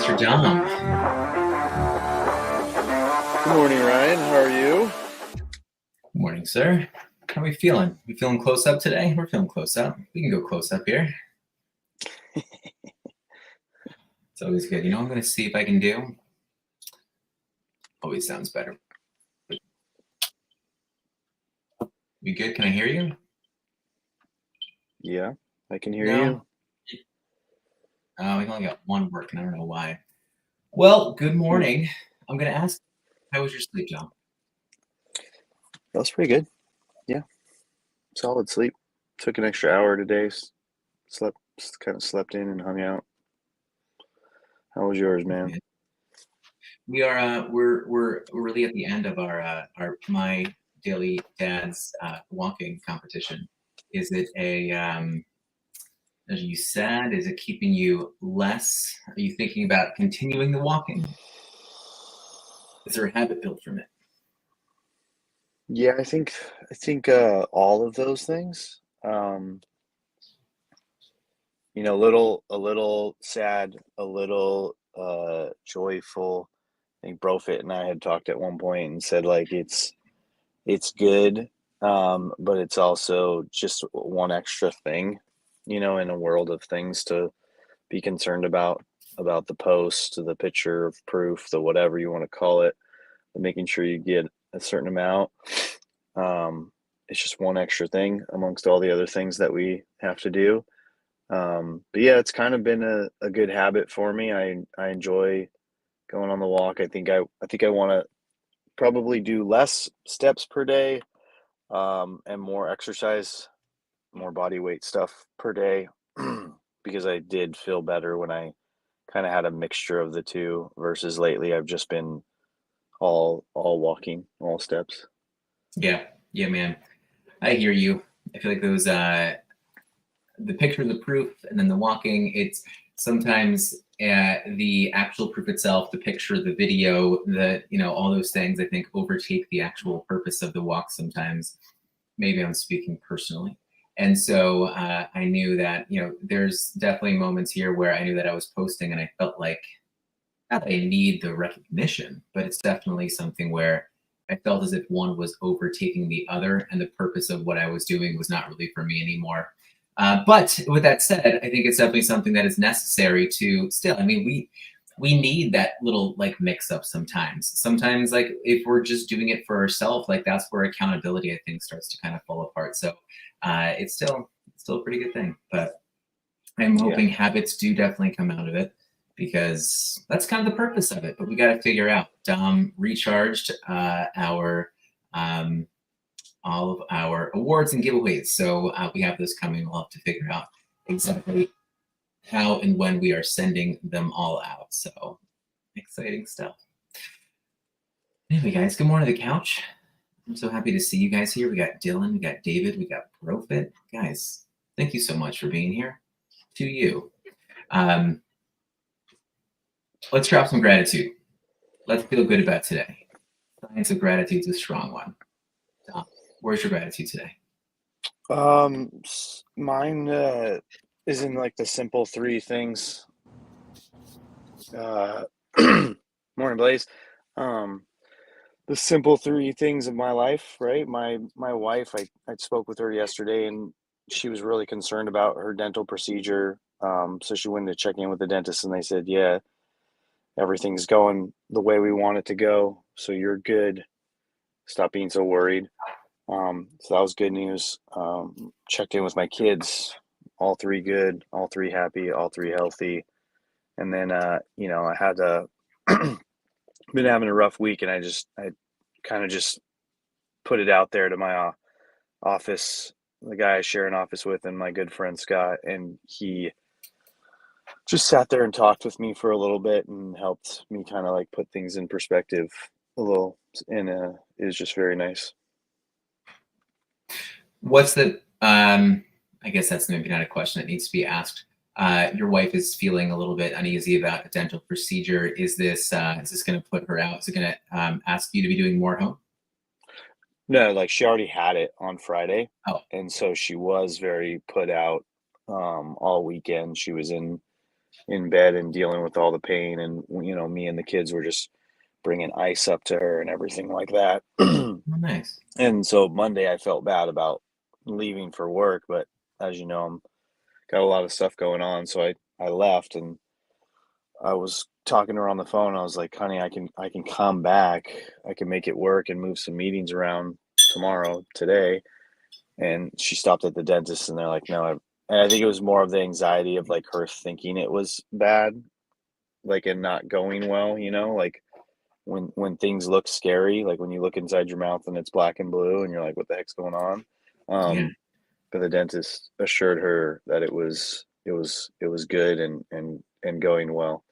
Mr. Dom. Good morning, Ryan. How are you? Good morning, sir. How are we feeling? We feeling close up today? We're feeling close up. We can go close up here. It's always good. I'm going to see if I can do. Always sounds better. You good? Can I hear you? Yeah, I can hear No. you. We only got one working. I don't know why. Well, good morning. I'm going to ask, how was your sleep, John? That was pretty good. Yeah, solid sleep. Took an extra hour today. Kind of slept in and hung out. How was yours, man? We are we're really at the end of our my daily dad's walking competition. Is it are you sad? Is it keeping you less? Are you thinking about continuing the walking? Is there a habit built from it? Yeah, I think all of those things. A little sad, a little joyful. I think Brofit and I had talked at one point and said like it's good, but it's also just one extra thing, in a world of things to be concerned about the post, the picture of proof, the whatever you want to call it, but making sure you get a certain amount. It's just one extra thing amongst all the other things that we have to do. But yeah, it's kind of been a good habit for me. I enjoy going on the walk. I think I want to probably do less steps per day, and more exercise, more body weight stuff per day, because I did feel better when I kind of had a mixture of the two versus lately I've just been all walking, all steps. Yeah, man. I hear you. I feel like those the picture, the proof, and then the walking. It's sometimes the actual proof itself, the picture, the video, all those things. I think overtake the actual purpose of the walk sometimes. Maybe I'm speaking personally. And so I knew that, there's definitely moments here where I knew that I was posting and I felt like, not that I need the recognition, but it's definitely something where I felt as if one was overtaking the other and the purpose of what I was doing was not really for me anymore. But with that said, I think it's definitely something that is necessary to still, I mean, we need that little like mix up sometimes. Sometimes like if we're just doing it for ourselves, like that's where accountability I think starts to kind of fall apart. So it's still a pretty good thing. But I'm Yeah. hoping habits do definitely come out of it because that's kind of the purpose of it. But we got to figure out. Dom recharged our all of our awards and giveaways, so we have those coming. We'll have to figure out exactly how and when we are sending them all out. So exciting stuff. Anyway, guys, good morning to the couch. I'm so happy to see you guys here. We got Dylan, we got David, we got Profit. Guys, thank you so much for being here. To you. Let's drop some gratitude. Let's feel good about today. Science of gratitude is a strong one. Tom, where's your gratitude today? Mine is in like the simple three things. Uh, Morning, Blaze. Um, the simple three things of my life, right? My wife, I spoke with her yesterday, and she was really concerned about her dental procedure. So she went to check in with the dentist, and they said, "Yeah, everything's going the way we want it to go. So you're good. Stop being so worried." So that was good news. Checked in with my kids, all three good, all three happy, all three healthy. And then, I had been having a rough week, and I kind of just put it out there to my office, the guy I share an office with, and my good friend Scott, and he just sat there and talked with me for a little bit and helped me kind of like put things in perspective a little, and it was just very nice. What's the I guess that's maybe not a question that needs to be asked. Your wife is feeling a little bit uneasy about a dental procedure. Is this going to put her out? Is it going to ask you to be doing more home? No, like she already had it on Friday, Oh, and so she was very put out all weekend. She was in in bed and dealing with all the pain, and me and the kids were just bringing ice up to her and everything like that. Oh, nice. And so Monday I felt bad about leaving for work, but as you know, I'm got a lot of stuff going on, so I left, and I was talking to her on the phone. I was like, "Honey, I can come back. I can make it work and move some meetings around today." And she stopped at the dentist, and they're like, "No." And I think it was more of the anxiety of like her thinking it was bad, like and not going well. Like when things look scary, like when you look inside your mouth and it's black and blue, and you're like, "What the heck's going on?" Yeah. But the dentist assured her that it was good and going well.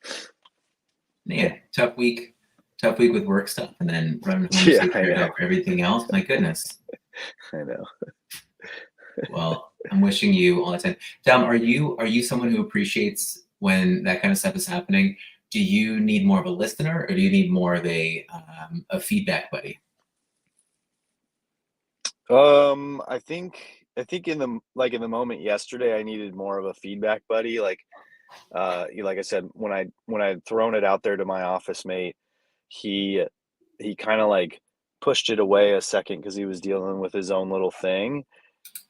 Yeah. Tough week. Tough week with work stuff, and then running home to Yeah, take I care know. of everything else. My goodness. I know. Well, I'm wishing you all the time. Dom, are you someone who appreciates when that kind of stuff is happening? Do you need more of a listener, or do you need more of a feedback buddy? I think in the moment yesterday, I needed more of a feedback buddy. Like I said, when I'd thrown it out there to my office mate, he he kind of like pushed it away a second because he was dealing with his own little thing,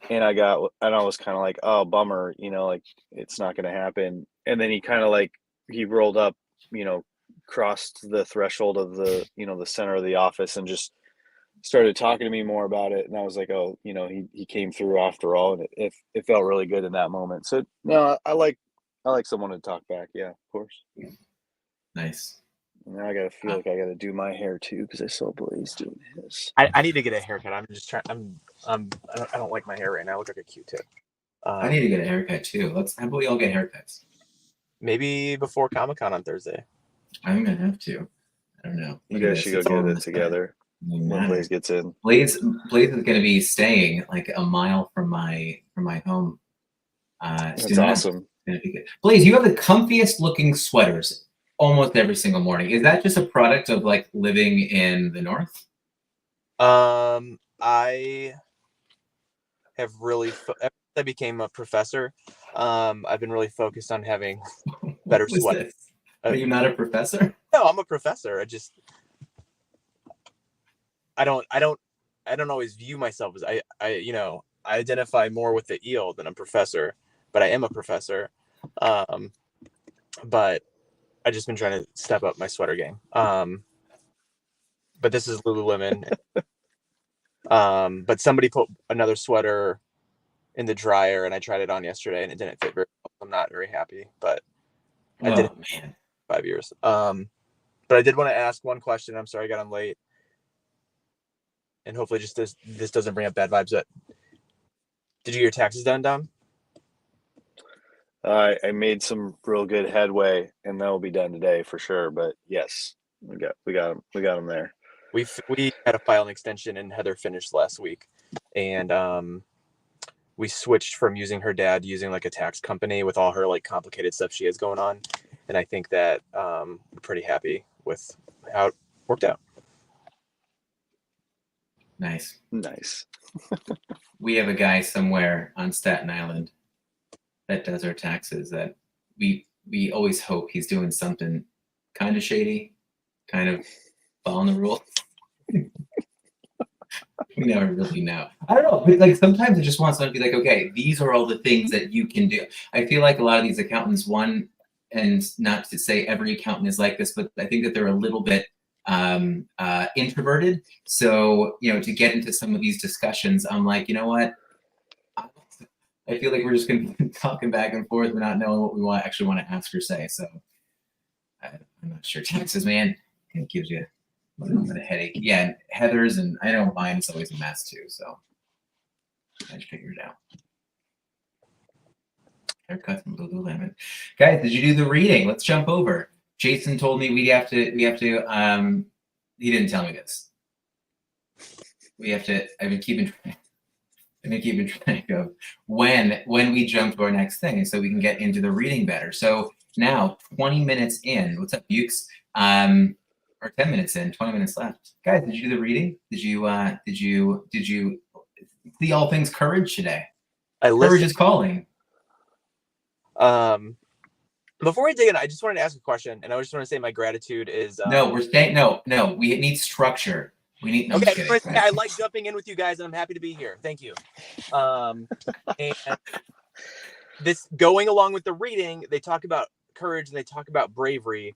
and I was kind of like, oh, bummer, like it's not going to happen. And then he kind of like he rolled up, you know, crossed the threshold of the center of the office and just started talking to me more about it. And I was like, oh, he came through after all, and it felt really good in that moment. So no, I like someone to talk back. Yeah, of course. Nice. And now I gotta feel like I gotta do my hair too because I saw Blaze doing his. I need to get a haircut. I'm just trying. I don't like my hair right now. I look like a Q-tip. I need to get a haircut too. How about we all get haircuts? Maybe before Comic-Con on Thursday. I'm gonna have to. I don't know. You guys should go get it together when Blaze gets in. Blaze is gonna be staying like a mile from my home. That's awesome. Blaze, you have the comfiest looking sweaters almost every single morning. Is that just a product of like living in the north? I have really ever since I became a professor, I've been really focused on having better sweat. Are you not a professor? No, I'm a professor. I don't always view myself as I identify more with the eel than a professor, but I am a professor. But I just been trying to step up my sweater game. But this is Lululemon. But somebody put another sweater in the dryer, and I tried it on yesterday, and it didn't fit very well. I'm not very happy, but I did it for 5 years. But I did want to ask one question. I'm sorry I got on late, and hopefully just this doesn't bring up bad vibes. But did you get your taxes done, Dom? I made some real good headway, and that will be done today for sure. But yes, we got them there. We had to file an extension, and Heather finished last week, and we switched from using her dad to using like a tax company with all her like complicated stuff she has going on, and I think that we're pretty happy with how it worked out. Nice. We have a guy somewhere on Staten Island that does our taxes that we always hope he's doing something kind of shady, kind of following the rules. We never really know. I don't know, but like sometimes I just want someone to be like, okay, these are all the things that you can do. I feel like a lot of these accountants, and not to say every accountant is like this, but I think that they're a little bit introverted. So, to get into some of these discussions, I'm like, you know what? I feel like we're just going to be talking back and forth, but not knowing what we actually want to ask or say. So I'm not sure. Taxes, man, it gives you a headache. Yeah, and Heather's, and I know mine's always a mess too. So I just figured it out. Haircuts and Lululemon. Guys, did you do the reading? Let's jump over. Jason told me we have to. He didn't tell me this. We have to. I've been keeping track of when we jump to our next thing, so we can get into the reading better. So now, 20 minutes in. What's up, Bukes? Or 10 minutes in, 20 minutes left. Guys, did you do the reading? Did you see all things courage today? Courage is calling. Before we dig in, I just wanted to ask a question, and I just want to say my gratitude is No, we're staying. No, we need structure. We need. No, I'm okay. just kidding. I like jumping in with you guys, and I'm happy to be here. Thank you. And this going along with the reading, they talk about courage and they talk about bravery.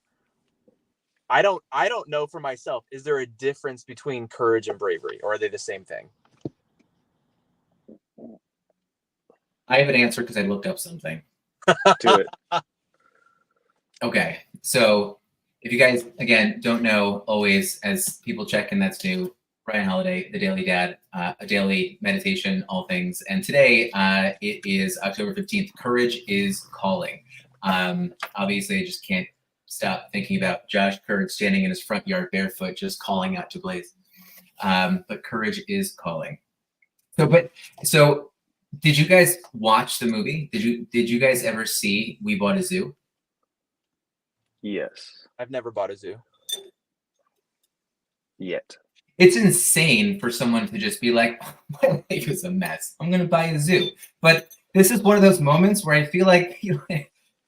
I don't know for myself. Is there a difference between courage and bravery, or are they the same thing? I have an answer because I looked up something. Do it. Okay, so if you guys again don't know, always as people check in, that's new. Brian Holiday, the Daily Dad, a daily meditation, all things. And today it is October 15th. Courage is calling. Obviously, I just can't stop thinking about Josh Courage standing in his front yard barefoot, just calling out to Blaze. But courage is calling. So did you guys watch the movie? Did you guys ever see We Bought a Zoo? Yes. I've never bought a zoo. Yet. It's insane for someone to just be like, my life is a mess. I'm going to buy a zoo. But this is one of those moments where I feel like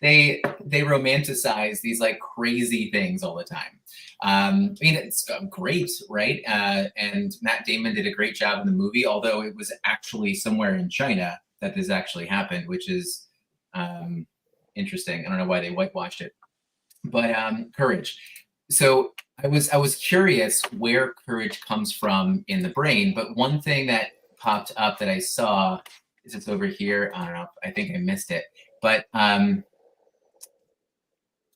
they romanticize these like crazy things all the time. I mean, it's great, right? And Matt Damon did a great job in the movie, although it was actually somewhere in China that this actually happened, which is interesting. I don't know why they whitewashed it. But courage. So I was curious where courage comes from in the brain. But one thing that popped up that I saw is it's over here. I don't know. I think I missed it. But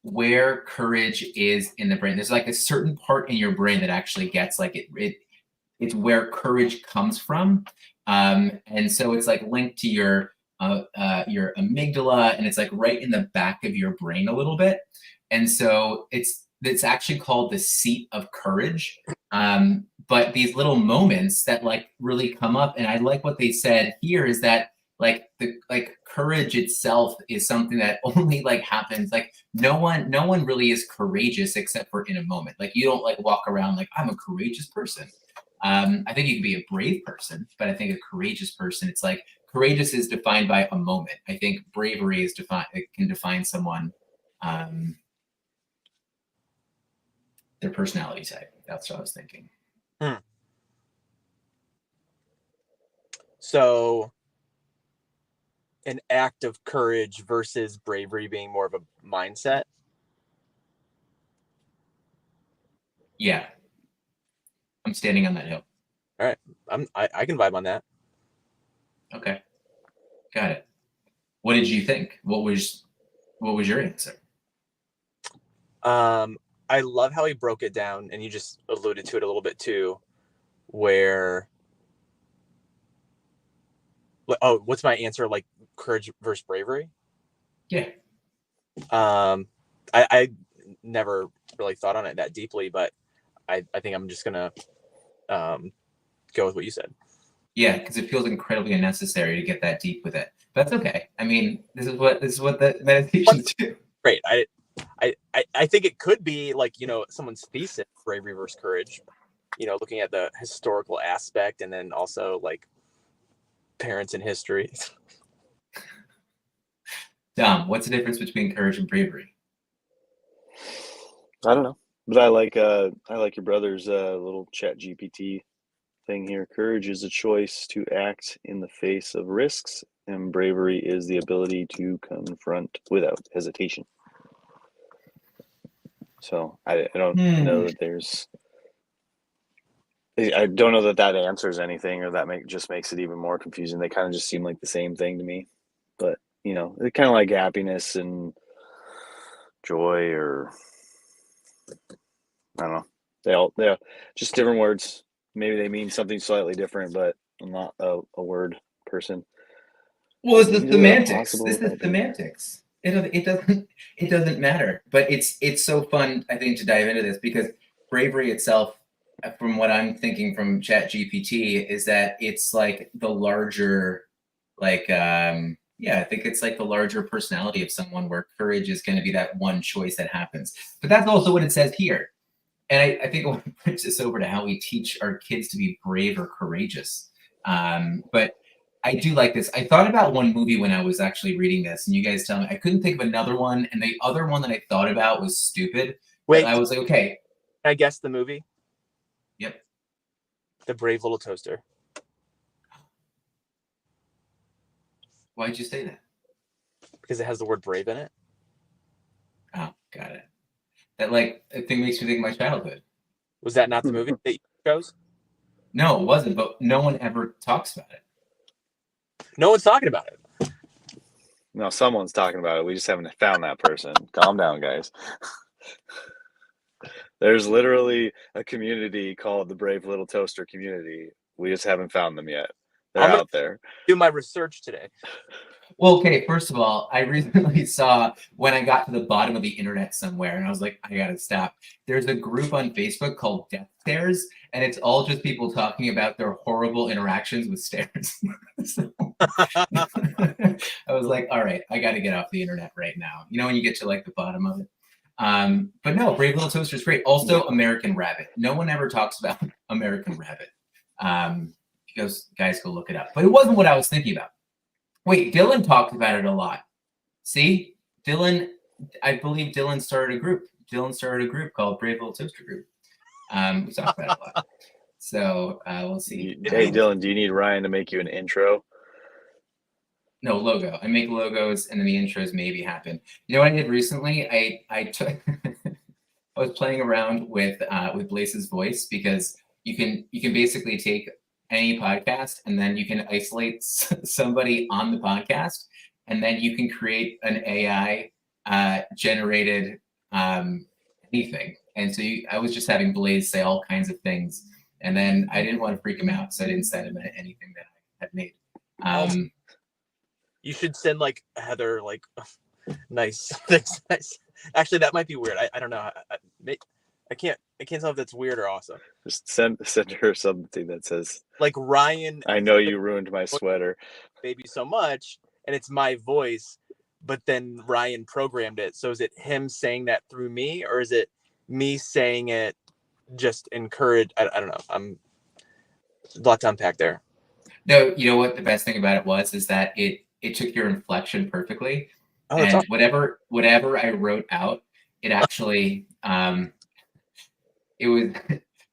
where courage is in the brain, there's like a certain part in your brain that actually gets like it's where courage comes from. And so it's like linked to your amygdala, and it's like right in the back of your brain a little bit. And so it's actually called the seat of courage. But these little moments that like really come up, and I like what they said here is that like courage itself is something that only like happens. Like no one really is courageous except for in a moment. Like you don't like walk around like I'm a courageous person. I think you can be a brave person, but I think a courageous person, it's like courageous is defined by a moment. I think bravery is it can define someone. Their personality type. That's what I was thinking. So an act of courage versus bravery being more of a mindset. Yeah. I'm standing on that hill. All right. I can vibe on that. Okay. Got it. What did you think? What was your answer? I love how he broke it down, and you just alluded to it a little bit too, where, what's my answer? Like courage versus bravery? Yeah. I never really thought on it that deeply, but I think I'm just gonna go with what you said. Yeah, because it feels incredibly unnecessary to get that deep with it. But that's okay. I mean, this is what the meditations do. Great. I think it could be like, someone's thesis, bravery versus courage, looking at the historical aspect, and then also like parents in history. Dom, what's the difference between courage and bravery? I don't know, but I like your brother's little chat GPT thing here. Courage is a choice to act in the face of risks, and bravery is the ability to confront without hesitation. So I don't know that I don't know that answers anything, or that just makes it even more confusing. They kind of just seem like the same thing to me, but they're kind of like happiness and joy, or I don't know. They're just different words. Maybe they mean something slightly different, but I'm not a word person. Well, it's the semantics. This is semantics. It doesn't matter. But it's so fun, I think, to dive into this, because bravery itself, from what I'm thinking from ChatGPT, is that it's like the larger, like I think it's like the larger personality of someone, where courage is going to be that one choice that happens. But that's also what it says here. And I think I want to bridge this over to how we teach our kids to be brave or courageous. But I do like this. I thought about one movie when I was actually reading this, and you guys tell me I couldn't think of another one, and the other one that I thought about was stupid. Wait, I was like, okay. Can I guess the movie? Yep. The Brave Little Toaster. Why'd you say that? Because it has the word brave in it. Oh, got it. That like thing makes me think of my childhood. Was that not the movie that you chose? No, it wasn't, but no one ever talks about it. No one's talking about it. No, someone's talking about it. We just haven't found that person. Calm down, guys. There's literally a community called the Brave Little Toaster community. We just haven't found them yet. They're out there. Do my research today. Well, okay, first of all, I recently saw when I got to the bottom of the internet somewhere, and I was like, I gotta stop. There's a group on Facebook called Death Stares, and it's all just people talking about their horrible interactions with stairs. So, I was like, all right, I gotta get off the internet right now. You know, when you get to like the bottom of it. But no, Brave Little Toaster is great. Also, American Rabbit. No one ever talks about American Rabbit. Guys, go look it up. But it wasn't what I was thinking about. Wait, Dylan talked about it a lot. See, Dylan, I believe Dylan started a group. Dylan started a group called Brave Little Toaster Group. We talked about it a lot. So we'll see. Hey, Dylan, do you need Ryan to make you an intro? No, logo. I make logos, and then the intros maybe happen. You know what I did recently? I took. I was playing around with Blaze's voice, because you can basically take any podcast, and then you can isolate somebody on the podcast, and then you can create an AI generated anything. And so I was just having Blaze say all kinds of things, and then I didn't want to freak him out, so I didn't send him anything that I had made. You should send like Heather like nice things. Actually, that might be weird. I don't know. I can't tell if that's weird or awesome. Just send her something that says, like, Ryan, I know you ruined my sweater. Baby so much, and it's my voice, but then Ryan programmed it. So is it him saying that through me, or is it me saying it just encourage? I don't know. I'm a lot to unpack there. No, you know what the best thing about it is that it took your inflection perfectly. Oh, and awesome. whatever I wrote out, it actually it was,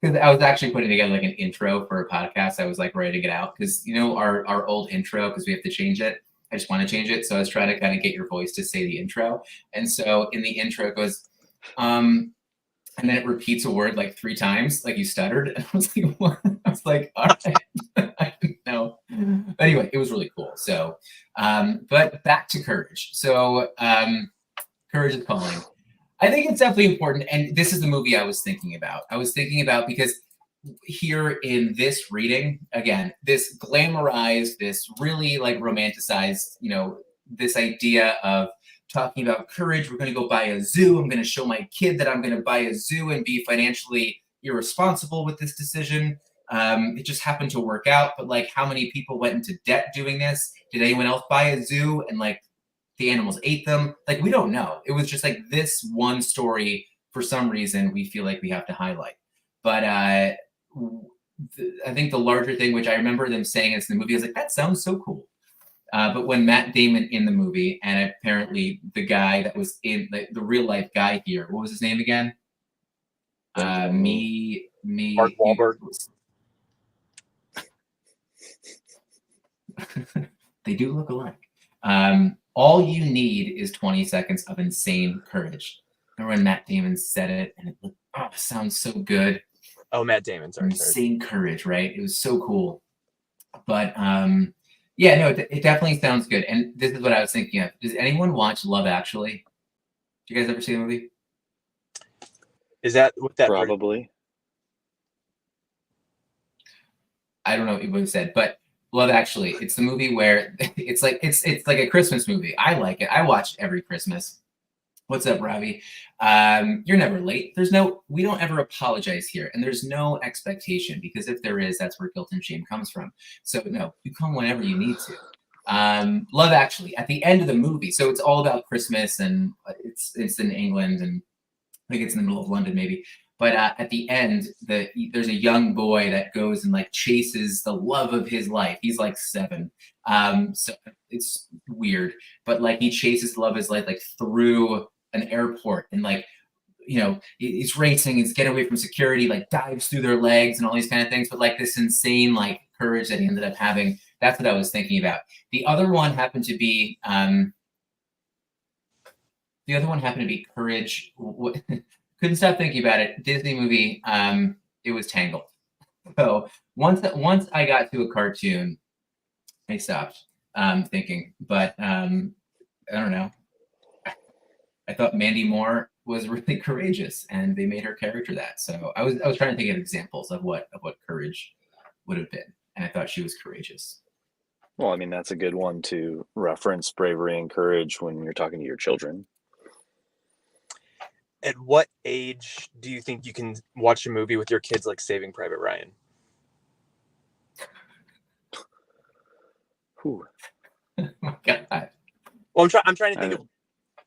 because I was actually putting together like an intro for a podcast. I was like writing it out, because you know our old intro, because we have to change it. I just want to change it, so I was trying to kind of get your voice to say the intro. And so in the intro it goes, and then it repeats a word like 3 times, like you stuttered. And I was like, what? I was like, all right. I didn't know. Anyway, it was really cool. So, but back to Courage. So, Courage is Calling. I think it's definitely important. And this is the movie I was thinking about. Because here in this reading, again, this glamorized, this really like romanticized, you know, this idea of talking about courage. We're going to go buy a zoo. I'm going to show my kid that I'm going to buy a zoo and be financially irresponsible with this decision. It just happened to work out. But like, how many people went into debt doing this? Did anyone else buy a zoo and like the animals ate them? Like, we don't know. It was just like this one story. For some reason, we feel like we have to highlight. But I think the larger thing, which I remember them saying this in the movie, I was like, that sounds so cool. But when Matt Damon in the movie, and apparently the guy that was in the real life guy here, what was his name again? Mark Wahlberg. They do look alike. All you need is 20 seconds of insane courage. Remember when Matt Damon said it, and it sounds so good. Oh, Matt Damon, sorry. Insane courage, right? It was so cool. But yeah, no, it definitely sounds good. And this is what I was thinking of. Does anyone watch Love Actually? Do you guys ever see the movie? Is that what that probably? I don't know what you said, but Love Actually, it's the movie where it's like a Christmas movie. I like it. I watch every Christmas. What's up, Ravi? You're never late. We don't ever apologize here, and there's no expectation, because if there is, that's where guilt and shame comes from. So no, you come whenever you need to. Love Actually, at the end of the movie, so it's all about Christmas, and it's in England, and I think it's in the middle of London maybe. But at the end, there's a young boy that goes and like chases the love of his life. He's like 7. So it's weird, but like he chases the love of his life like through an airport, and like, you know, he's racing, he's getting away from security, like dives through their legs and all these kind of things. But like this insane like courage that he ended up having. That's what I was thinking about. The other one happened to be Courage. Couldn't stop thinking about it. Disney movie. It was Tangled. So once I got to a cartoon, I stopped thinking. But I don't know. I thought Mandy Moore was really courageous, and they made her character that. So I was trying to think of examples of what courage would have been, and I thought she was courageous. Well, I mean, that's a good one to reference bravery and courage when you're talking to your children. At what age do you think you can watch a movie with your kids like Saving Private Ryan? Whew. Oh my God. Well, I'm trying to think of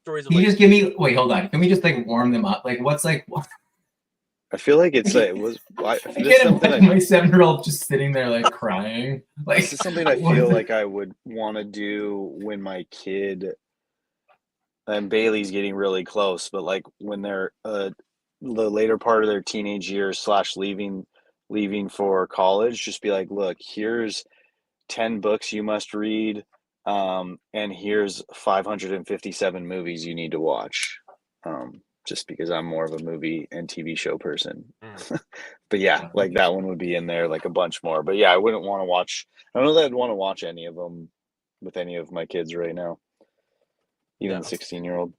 stories. Can you just give me? Wait, hold on. Can we just like warm them up? Like, what's like? What? I feel like it's like, I can't imagine my 7-year-old just sitting there like crying. Like, this is something I feel like I would want to do when my kid, and Bailey's getting really close, but like when they're the later part of their teenage years / leaving for college, just be like, look, here's 10 books you must read, and here's 557 movies you need to watch. Just because I'm more of a movie and TV show person. But yeah, like that one would be in there, like a bunch more. But yeah, I wouldn't want to watch. I don't know that I'd want to watch any of them with any of my kids right now. Even the 16-year-old.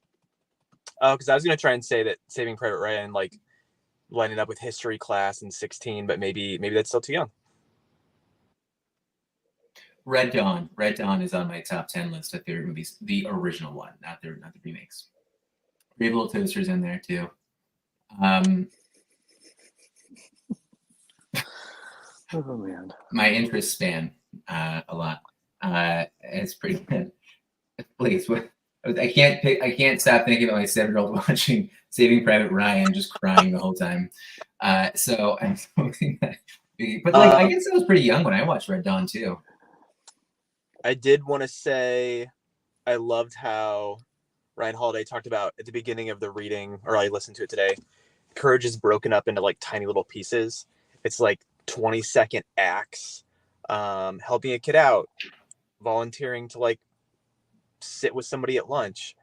Oh, because I was gonna try and say that Saving Private Ryan, like lining up with history class in 16, but maybe that's still too young. Red Dawn. Red Dawn is on my top 10 list of favorite movies. The original one, not the remakes. Brave Little Toaster's in there too. Oh man. My interest span a lot. It's pretty good. Please, I can't stop thinking about my 7-year-old watching Saving Private Ryan, just crying the whole time. So I'm hoping that. But like, I guess I was pretty young when I watched Red Dawn too. I did want to say, I loved how Ryan Holiday talked about at the beginning of the reading, or I listened to it today. Courage is broken up into like tiny little pieces. It's like 20-second acts, helping a kid out, volunteering to like sit with somebody at lunch.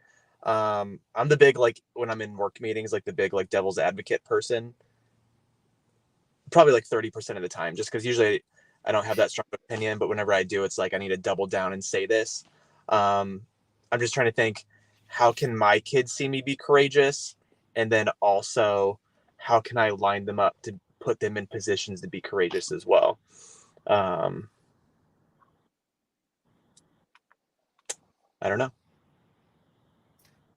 I'm the big, like when I'm in work meetings, like the big like devil's advocate person, probably like 30% of the time, just because usually I don't have that strong opinion, but whenever I do, it's like I need to double down and say this. I'm just trying to think, how can my kids see me be courageous? And then also, how can I line them up to put them in positions to be courageous as well? I don't know.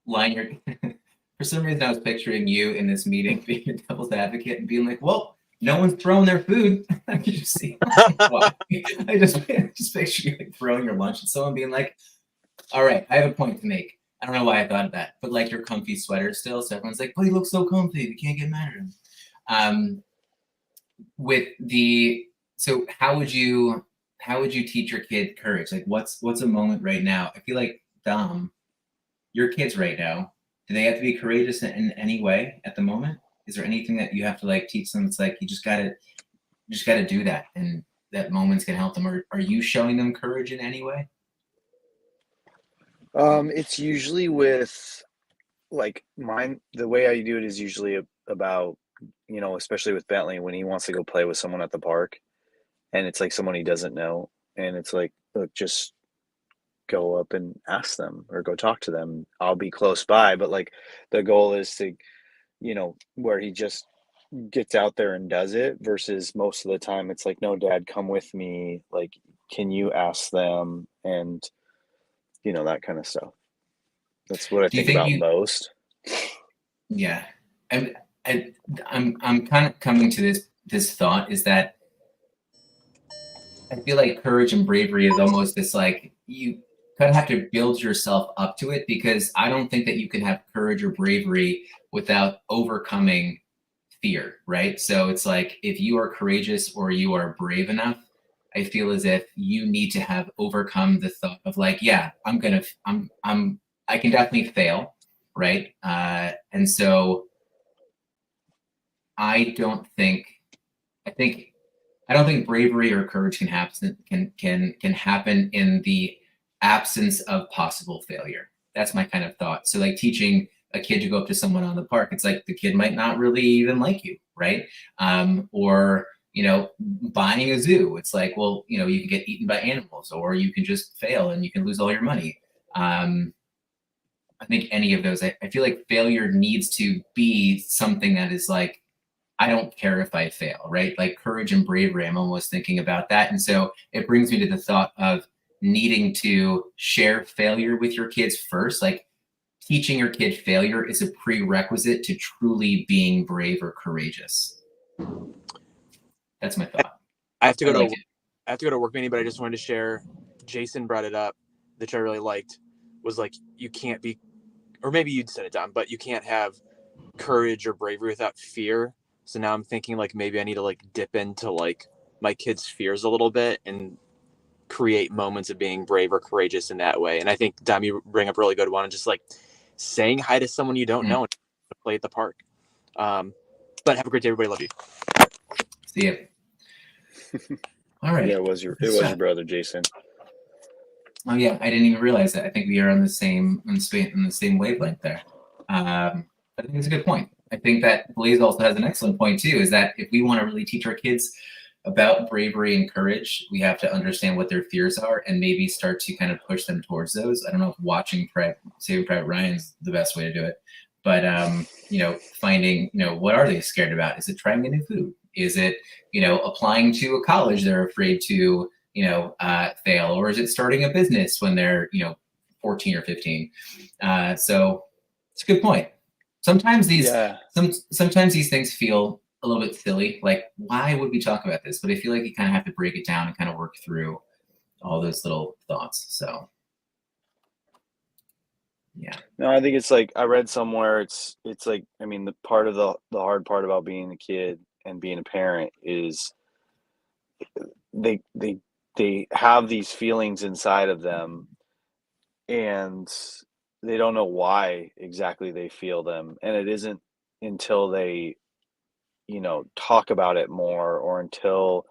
For some reason, I was picturing you in this meeting being a devil's advocate and being like, well, no one's throwing their food. I could just see. I just picture you like throwing your lunch and someone being like, all right, I have a point to make. I don't know why I thought of that, but like your comfy sweater still, so everyone's like, "Oh, he looks so comfy. We can't get mad at him." So how would you teach your kid courage? Like, what's a moment right now? I feel like Dom, your kids right now, do they have to be courageous in any way at the moment? Is there anything that you have to like teach them? It's like you just gotta do that, and that moment's gonna help them. Or are you showing them courage in any way? It's usually with like mine. The way I do it is usually about, especially with Bentley when he wants to go play with someone at the park, and it's like someone he doesn't know, and it's like, look, just go up and ask them or go talk to them. I'll be close by, but like the goal is to, where he just gets out there and does it, versus most of the time it's like, no, Dad, come with me. Like, can you ask them? And that kind of stuff. That's what I think about most. Yeah. I'm kind of coming to this thought is that I feel like courage and bravery is almost this like, you kind of have to build yourself up to it, because I don't think that you can have courage or bravery without overcoming fear, right? So it's like, if you are courageous or you are brave enough, I feel as if you need to have overcome the thought of like, yeah, I can definitely fail, right? And so I don't think bravery or courage can happen in the absence of possible failure. That's my kind of thought. So like teaching a kid to go up to someone on the park, it's like the kid might not really even like you, right? Or buying a zoo, it's like, well, you can get eaten by animals, or you can just fail and you can lose all your money. I think any of those, I feel like failure needs to be something that is like, I don't care if I fail, right? Like courage and bravery, I'm almost thinking about that. And so it brings me to the thought of needing to share failure with your kids first. Like teaching your kid failure is a prerequisite to truly being brave or courageous. That's my thought. I have to go to work meeting, but I just wanted to share. Jason brought it up, which I really liked, was like, you can't be, or maybe you'd said it, Don, but you can't have courage or bravery without fear. So now I'm thinking like maybe I need to like dip into like my kids' fears a little bit and create moments of being brave or courageous in that way. And I think, Dom, you bring up a really good one, just like saying hi to someone you don't know and play at the park. But have a great day, everybody. Love you. See you. All right. Yeah, it was your brother, Jason. Oh yeah, I didn't even realize that. I think we are on the same wavelength there. I think it's a good point. I think that Blaze also has an excellent point too, is that if we want to really teach our kids about bravery and courage, we have to understand what their fears are and maybe start to kind of push them towards those. I don't know if watching Saving Private Ryan is the best way to do it, but finding, what are they scared about? Is it trying a new food? Is it, applying to a college they're afraid to, fail? Or is it starting a business when they're, 14 or 15? So it's a good point. Sometimes these things feel a little bit silly. Like, why would we talk about this? But I feel like you kind of have to break it down and kind of work through all those little thoughts. So, yeah. No, I think it's like, I read somewhere, it's like, I mean, the hard part about being a kid and being a parent is they have these feelings inside of them, and they don't know why exactly they feel them. And it isn't until they, talk about it more, or until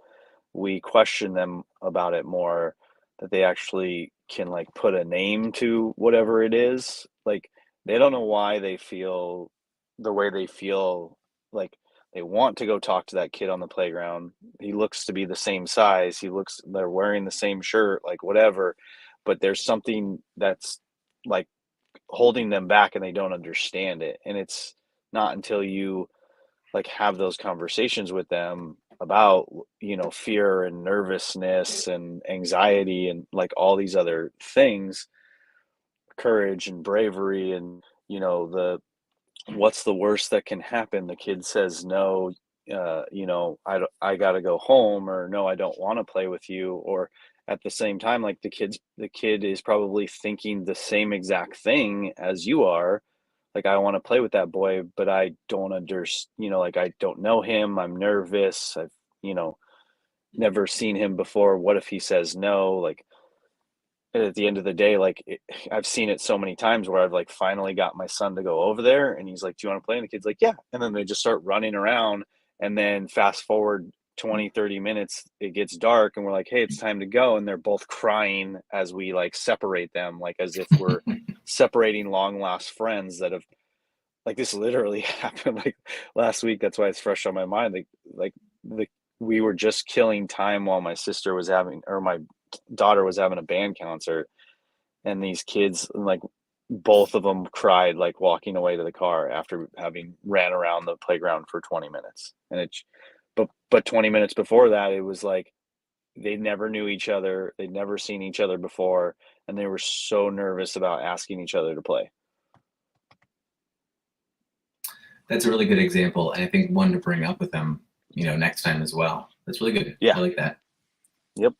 we question them about it more, that they actually can like put a name to whatever it is. Like, they don't know why they feel the way they feel. Like, they want to go talk to that kid on the playground. He looks to be the same size. They're wearing the same shirt, like whatever, but there's something that's like holding them back, and they don't understand it. And it's not until you like have those conversations with them about, fear and nervousness and anxiety and like all these other things, courage and bravery, and what's the worst that can happen? The kid says no, I gotta go home, or no, I don't want to play with you. Or at the same time, like the kid is probably thinking the same exact thing as you are. Like, I want to play with that boy, but I don't understand, like, I don't know him. I'm nervous. I've, never seen him before. What if he says no? Like, at the end of the day, like, I've seen it so many times where I've like finally got my son to go over there, and he's like, do you want to play? And the kid's like, yeah. And then they just start running around, and then fast forward 20-30 minutes, it gets dark, and we're like, hey, it's time to go. And they're both crying as we like separate them, like as if we're separating long lost friends that have, like, this literally happened like last week. That's why it's fresh on my mind. We were just killing time while my daughter was having a band concert, and these kids, like, both of them cried, like walking away to the car after having ran around the playground for 20 minutes. And but 20 minutes before that, it was like they never knew each other. They'd never seen each other before, and they were so nervous about asking each other to play. That's a really good example, and I think one to bring up with them, next time as well. That's really good. Yeah. I like that. Yep.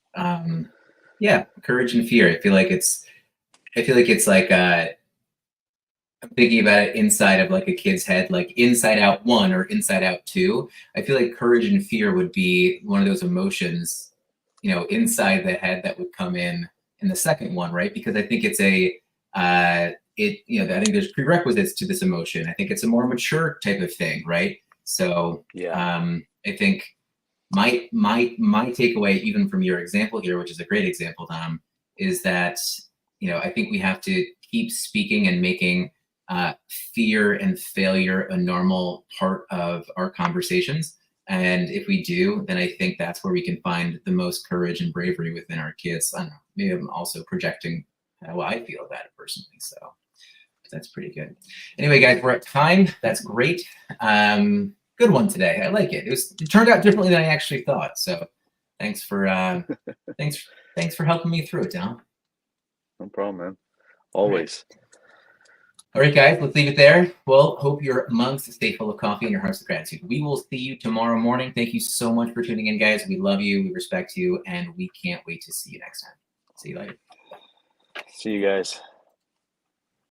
Yeah, courage and fear. I feel like it's like I'm thinking about it inside of like a kid's head, like Inside Out 1 or Inside Out 2. I feel like courage and fear would be one of those emotions, you know, inside the head that would come in the second one, right? Because I think it's I think there's prerequisites to this emotion. I think it's a more mature type of thing, right? So I think my takeaway, even from your example here, which is a great example, Tom, is that, you know, I think we have to keep speaking and making fear and failure a normal part of our conversations. And if we do, then I think that's where we can find the most courage and bravery within our kids. I don't know, maybe I'm also projecting how I feel about it personally. So that's pretty good. Anyway, guys, we're at time. That's great. Good one today. I like it. It turned out differently than I actually thought. So thanks for thanks for helping me through it, Tom. No problem, man. Always. All right, guys, let's leave it there. Well, hope your mugs stay full of coffee and your hearts of gratitude. We will see you tomorrow morning. Thank you so much for tuning in, guys. We love you, we respect you, and we can't wait to see you next time. See you later. See you guys.